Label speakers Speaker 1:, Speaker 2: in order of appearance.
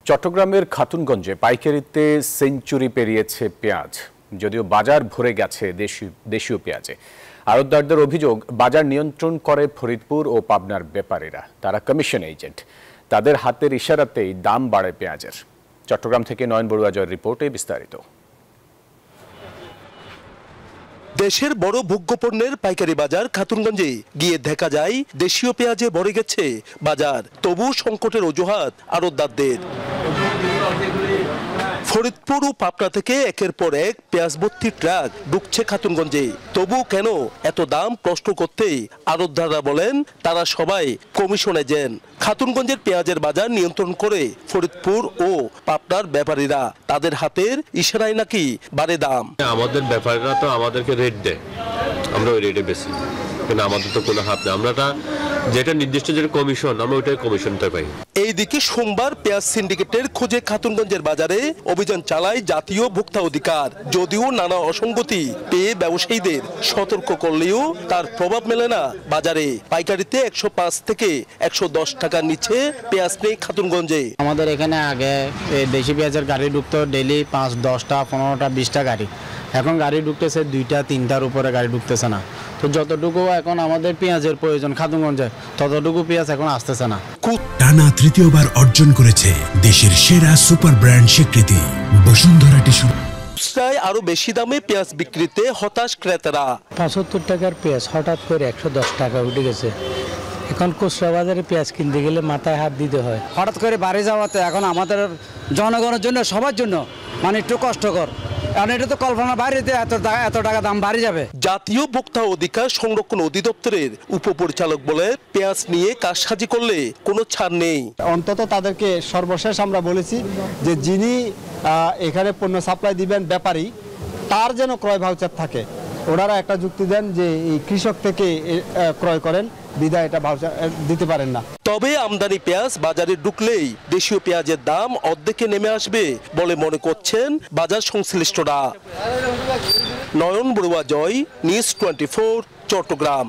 Speaker 1: চট্টগ্রামের খাতুনগঞ্জে পাইকারিতে সেঞ্চুরি পেরিয়েছে পেঁয়াজ। যদিও বাজার ভরে গেছে দেশীয় পেঁয়াজে। আড়তদারদের অভিযোগ, বাজার নিয়ন্ত্রণ করে ফরিদপুর ও পাবনার ব্যাপারীরা। তারা কমিশন এজেন্ট। তাদের হাতের ইশারাতেই দাম বাড়ে পেঁয়াজের। চট্টগ্রাম থেকে নয়ন বড়ুয়া জয়ের রিপোর্টে বিস্তারিত।
Speaker 2: দেশের বড় ভোগ্যপণ্যের পাইকারি বাজার খাতুনগঞ্জে গিয়ে দেখা যায় দেশীয় পেঁয়াজে ভরে গেছে বাজার। তবু সংকটের অজুহাত আড়তদারদের। ফরিদপুর ও পাবনা থেকে একের পর এক পেঁয়াজ ভর্তি ট্রাক ঢুকছে খাতুনগঞ্জে। তবু কেন এত দাম প্রশ্ন করতেই আড়তদাররা বলেন, তারা সবাই কমিশন এজেন্ট। খাতুনগঞ্জের পেঁয়াজের বাজার নিয়ন্ত্রণ করে ফরিদপুর ও পাবনার ব্যাপারীরা। তাদের হাতের ইশারায় নাকি বাড়ে দাম।
Speaker 3: আমাদের ব্যাপারীরা তো আমাদেরকে রেট দেয়, আমরা ওই রেটে বেশি, কিন্তু আমাদের তো কোনো হাত নেই। আমরা যেটা নির্দিষ্ট যে কমিশন, আমরা ওইটাই কমিশনটা পাই।
Speaker 2: এইদিকে সোমবার পেঁয়াজ সিন্ডিকেটের খোঁজে খাতুনগঞ্জের বাজারে অভিযান চালায় জাতীয় ভোক্তা অধিকার। যদিও নানা অসঙ্গতি পেয়ে ব্যবসায়ীদের সতর্ক করলেও তার প্রভাব মেলে না বাজারে। পাইকারিতে 105 থেকে 110 টাকার নিচে পেঁয়াজ নেই খাতুনগঞ্জে।
Speaker 4: আমাদের এখানে আগে দেশি পেঁয়াজের গাড়ি ঢুকতো ডেইলি 5, 10টা, 15টা, 20টা গাড়ি। এখন গাড়ি ঢুকতেছে 2টা, 3টার উপরে গাড়ি ঢুকতেছে না। তো যতটুকু এখন আমাদের পেঁয়াজের প্রয়োজন খাতুনগঞ্জে, ততটুকু পেঁয়াজ এখন আসতেছে না।
Speaker 5: টানা তৃতীয়বার অর্জন করেছে দেশের সেরা সুপার ব্র্যান্ড স্বীকৃতি বসুন্ধরা টিস্যু।
Speaker 2: খুচরায় আরো বেশি দামে পেঁয়াজ বিক্রিতে হতাশ ক্রেতারা।
Speaker 6: 75 টাকার পেঁয়াজ হঠাৎ করে 110 টাকা উঠে গেছে। এখন খুচরা বাজারে পেঁয়াজ কিনতে গেলে মাথায় হাত দিতে হয়।
Speaker 4: হঠাৎ করে বাড়ি যাওয়াতে এখন আমাদের জনগণের জন্য, সবার জন্য একটু কষ্টকর। কারণ এটা তো কল্পনার বাইরেতে এত টাকা দাম বাড়ি যাবে।
Speaker 2: জাতীয় ভোক্তা অধিকার সংরক্ষণ অধিদপ্তরের উপপরিচালক বলে, পেঁয়াজ নিয়ে কারসাজি করলে কোনো ছাড় নেই।
Speaker 7: অন্তত তাদেরকে সর্বশেষ আমরা বলেছি যে যিনি এখানে পণ্য সাপ্লাই দিবেন ব্যাপারী, তার যেন ক্রয় ভাউচার থাকে। ওনারা একটা যুক্তি দেন যে এই কৃষক থেকে ক্রয় করেন, বিধায় এটা ভাউচার দিতে পারেন না।
Speaker 2: তবে আমদানি পেঁয়াজ বাজারে ঢুকলেই দেশীয় পেঁয়াজের দাম অর্ধেকে নেমে আসবে বলে মনে করছেন বাজার সংশ্লিষ্টরা। নয়ন বড়ুয়া জয়, নিউজ 24, চট্টগ্রাম।